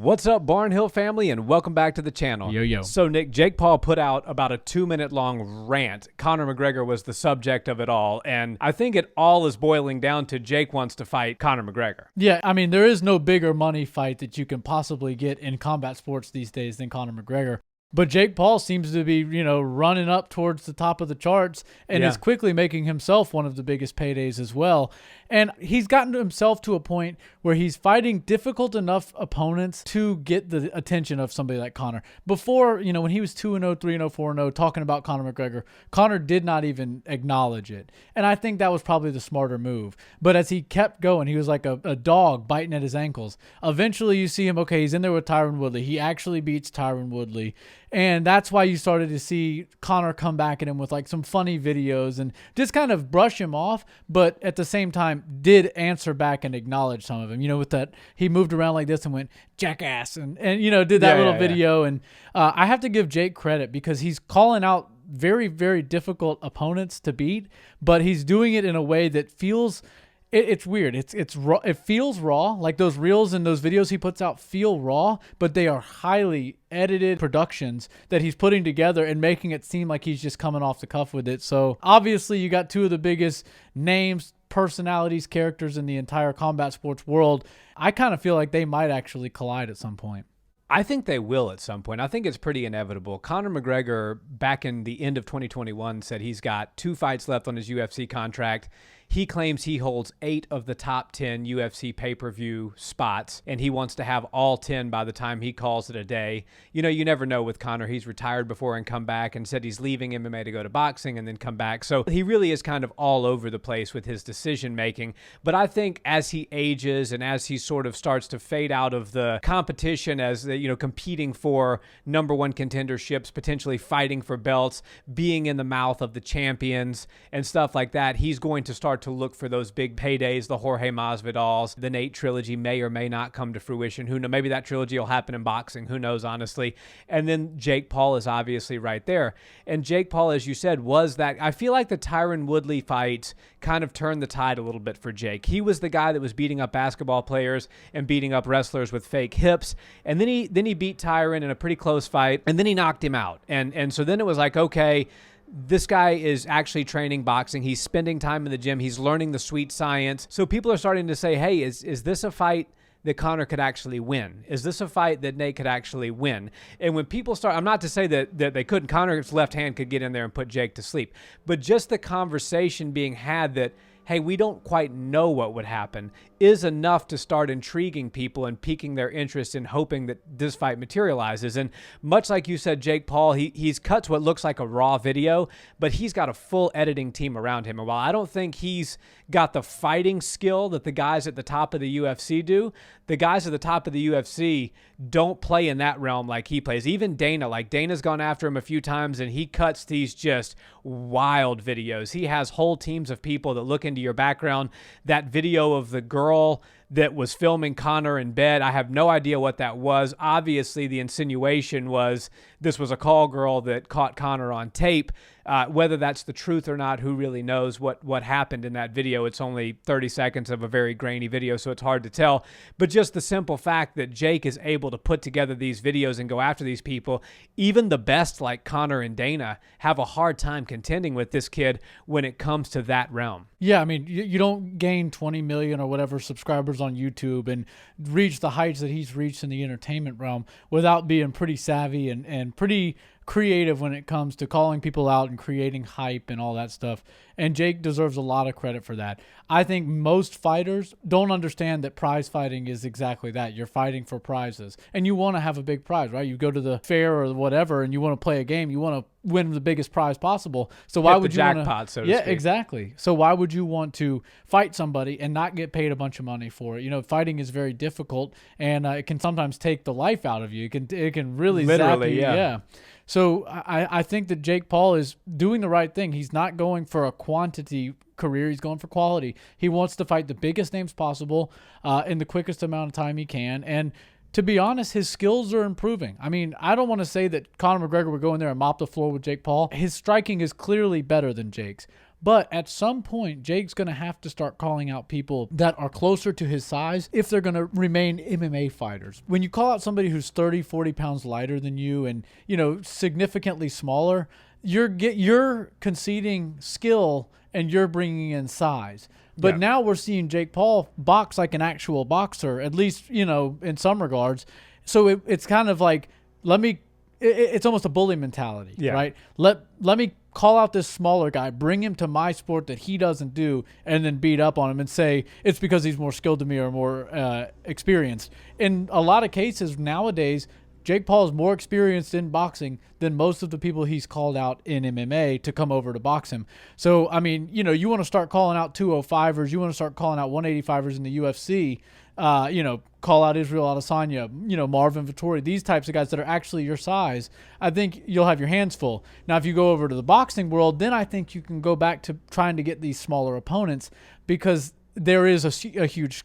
What's up, Barnhill family, and welcome back to the channel. Yo. So, Nick, Jake Paul put out about a 2-minute long rant. Conor McGregor was the subject of it all, and I think it all is boiling down to Jake wants to fight Conor McGregor. Yeah, I mean, there is no bigger money fight that you can possibly get in combat sports these days than Conor McGregor. But Jake Paul seems to be, running up towards the top of the charts and is quickly making himself one of the biggest paydays as well. And he's gotten himself to a point where he's fighting difficult enough opponents to get the attention of somebody like Conor. Before, when he was 2-0, 3-0, 4-0, talking about Conor McGregor, Conor did not even acknowledge it. And I think that was probably the smarter move. But as he kept going, he was like a dog biting at his ankles. Eventually you see him, okay, he's in there with Tyron Woodley. He actually beats Tyron Woodley. And that's why you started to see Conor come back at him with like some funny videos and just kind of brush him off, but at the same time did answer back and acknowledge some of him. With that, he moved around like this and went, jackass, and did that little video. And I have to give Jake credit because he's calling out very, very difficult opponents to beat, but he's doing it in a way that feels... It's weird. It's raw. It feels raw. Like those reels and those videos he puts out feel raw, but they are highly edited productions that he's putting together and making it seem like he's just coming off the cuff with it. So obviously you got two of the biggest names, personalities, characters in the entire combat sports world. I kind of feel like they might actually collide at some point. I think they will at some point. I think it's pretty inevitable. Conor McGregor, back in the end of 2021, said he's got 2 fights left on his UFC contract. He claims he holds 8 of the top 10 UFC pay-per-view spots, and he wants to have all 10 by the time he calls it a day. You never know with Conor. He's retired before and come back and said he's leaving MMA to go to boxing and then come back. So he really is kind of all over the place with his decision-making. But I think as he ages and as he sort of starts to fade out of the competition as, competing for #1 contenderships, potentially fighting for belts, being in the mouth of the champions and stuff like that, he's going to start to look for those big paydays, the Jorge Masvidals. The Nate trilogy may or may not come to fruition. Who knows? Maybe that trilogy will happen in boxing. Who knows, honestly. And then Jake Paul is obviously right there. And Jake Paul, as you said, was that. I feel like the Tyron Woodley fight kind of turned the tide a little bit for Jake. He was the guy that was beating up basketball players and beating up wrestlers with fake hips. And then he beat Tyron in a pretty close fight, and then he knocked him out. And so then it was like, okay, this guy is actually training boxing. He's spending time in the gym. He's learning the sweet science. So people are starting to say, hey, is this a fight that Conor could actually win? Is this a fight that Nate could actually win? And when people start, I'm not to say that they couldn't. Conor's left hand could get in there and put Jake to sleep. But just the conversation being had that, hey, we don't quite know what would happen, is enough to start intriguing people and piquing their interest in hoping that this fight materializes. And much like you said, Jake Paul, he's cut to what looks like a raw video, but he's got a full editing team around him. And while I don't think he's got the fighting skill that the guys at the top of the UFC do, the guys at the top of the UFC don't play in that realm like he plays. Even Dana's gone after him a few times, and he cuts these just wild videos. He has whole teams of people that look into your background. That video of the girl that was filming Conor in bed, I have no idea what that was. Obviously, the insinuation was this was a call girl that caught Conor on tape. Whether that's the truth or not, who really knows what happened in that video? It's only 30 seconds of a very grainy video, so it's hard to tell. But just the simple fact that Jake is able to put together these videos and go after these people, even the best like Conor and Dana have a hard time contending with this kid when it comes to that realm. Yeah, I mean, you don't gain 20 million or whatever subscribers on YouTube and reach the heights that he's reached in the entertainment realm without being pretty savvy and pretty creative when it comes to calling people out and creating hype and all that stuff. And Jake deserves a lot of credit for that. I think most fighters don't understand that prize fighting is exactly that. You're fighting for prizes, and you want to have a big prize, right? You go to the fair or whatever and you want to play a game. You want to win the biggest prize possible. So why would you jackpot, so to yeah, speak. Exactly. So why would you want to fight somebody and not get paid a bunch of money for it? Fighting is very difficult, and it can sometimes take the life out of you. It can really literally, zap you. yeah. So I think that Jake Paul is doing the right thing. He's not going for a quantity career. He's going for quality. He wants to fight the biggest names possible in the quickest amount of time he can. And to be honest, his skills are improving. I mean, I don't want to say that Conor McGregor would go in there and mop the floor with Jake Paul. His striking is clearly better than Jake's. But at some point, Jake's going to have to start calling out people that are closer to his size if they're going to remain MMA fighters. When you call out somebody who's 30, 40 pounds lighter than you and, significantly smaller, you're conceding skill and you're bringing in size. But now we're seeing Jake Paul box like an actual boxer, at least, in some regards. So it's kind of like, it's almost a bully mentality, right? Let me call out this smaller guy, bring him to my sport that he doesn't do, and then beat up on him and say it's because he's more skilled than me or more experienced. In a lot of cases nowadays, Jake Paul is more experienced in boxing than most of the people he's called out in MMA to come over to box him. So, I mean, you want to start calling out 205ers, you want to start calling out 185ers in the UFC, call out Israel Adesanya, Marvin Vettori, these types of guys that are actually your size. I think you'll have your hands full. Now, if you go over to the boxing world, then I think you can go back to trying to get these smaller opponents because there is a huge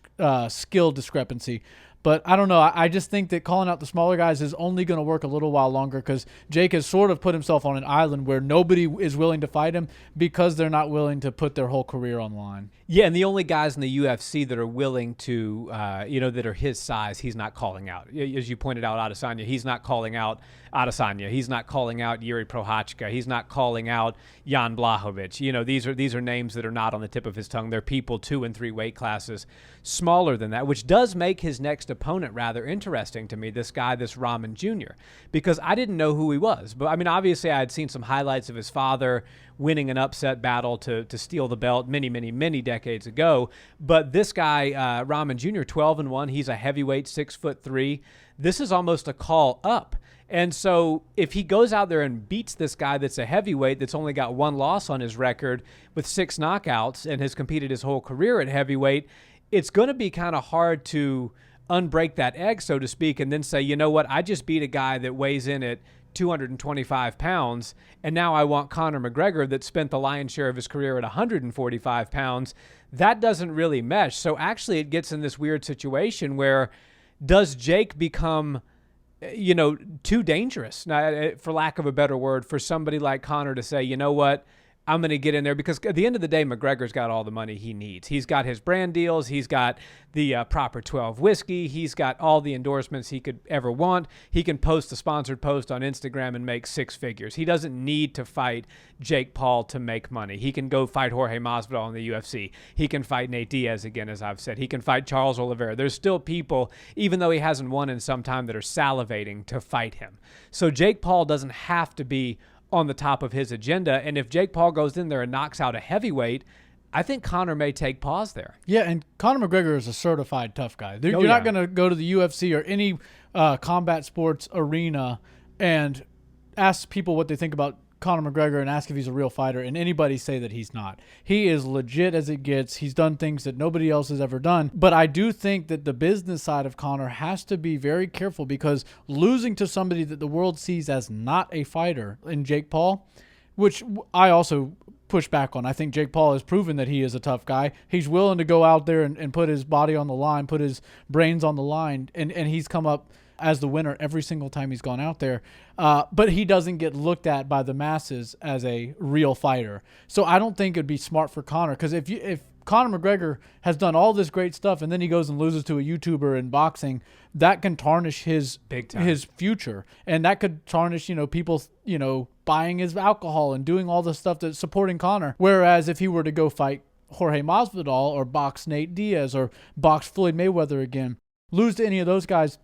skill discrepancy. But I don't know. I just think that calling out the smaller guys is only going to work a little while longer because Jake has sort of put himself on an island where nobody is willing to fight him because they're not willing to put their whole career on the line. Yeah, and the only guys in the UFC that are willing to, that are his size, he's not calling out. As you pointed out, Adesanya, he's not calling out Adesanya. He's not calling out Yuri Prochazka. He's not calling out Jan Blachowicz. These are names that are not on the tip of his tongue. They're people 2 and 3 weight classes smaller than that, which does make his next opponent rather interesting to me, this Rahman Jr., because I didn't know who he was. But, I mean, obviously I had seen some highlights of his father winning an upset battle to steal the belt many, many, many decades ago. But this guy, Rahman Jr., 12-1, he's a heavyweight, 6'3". This is almost a call up. And so if he goes out there and beats this guy that's a heavyweight that's only got 1 loss on his record with 6 knockouts and has competed his whole career at heavyweight, it's going to be kind of hard to unbreak that egg, so to speak, and then say, you know what, I just beat a guy that weighs in at 225 pounds, and now I want Conor McGregor that spent the lion's share of his career at 145 pounds. That doesn't really mesh. So actually it gets in this weird situation where does Jake become too dangerous, for lack of a better word, for somebody like Conor to say, you know what, I'm going to get in there, because at the end of the day, McGregor's got all the money he needs. He's got his brand deals. He's got the Proper 12 whiskey. He's got all the endorsements he could ever want. He can post a sponsored post on Instagram and make 6 figures. He doesn't need to fight Jake Paul to make money. He can go fight Jorge Masvidal in the UFC. He can fight Nate Diaz again, as I've said. He can fight Charles Oliveira. There's still people, even though he hasn't won in some time, that are salivating to fight him. So Jake Paul doesn't have to be on the top of his agenda. And if Jake Paul goes in there and knocks out a heavyweight, I think Conor may take pause there. Yeah, and Conor McGregor is a certified tough guy. You're not going to go to the UFC or any combat sports arena and ask people what they think about Conor McGregor and ask if he's a real fighter, and anybody say that he's not. He is legit as it gets. He's done things that nobody else has ever done. But I do think that the business side of Conor has to be very careful, because losing to somebody that the world sees as not a fighter in Jake Paul, which I also push back on. I think Jake Paul has proven that he is a tough guy. He's willing to go out there and put his body on the line, put his brains on the line, and he's come up as the winner every single time he's gone out there. But he doesn't get looked at by the masses as a real fighter. So I don't think it'd be smart for Conor, because if Conor McGregor has done all this great stuff and then he goes and loses to a YouTuber in boxing, that can tarnish his future, and that could tarnish people buying his alcohol and doing all the stuff that's supporting Conor. Whereas if he were to go fight Jorge Masvidal or box Nate Diaz or box Floyd Mayweather again, lose to any of those guys,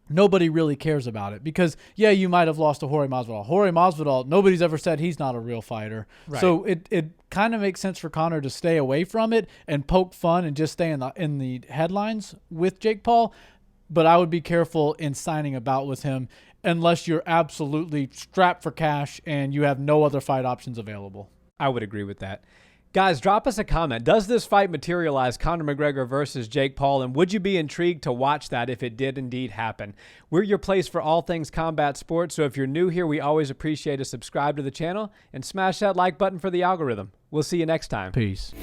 nobody really cares about it, because, yeah, you might have lost to Jorge Masvidal. Jorge Masvidal, nobody's ever said he's not a real fighter. Right. So it kind of makes sense for Conor to stay away from it and poke fun and just stay in the headlines with Jake Paul. But I would be careful in signing a bout with him unless you're absolutely strapped for cash and you have no other fight options available. I would agree with that. Guys, drop us a comment. Does this fight materialize, Conor McGregor versus Jake Paul, and would you be intrigued to watch that if it did indeed happen? We're your place for all things combat sports, so if you're new here, we always appreciate a subscribe to the channel and smash that like button for the algorithm. We'll see you next time. Peace.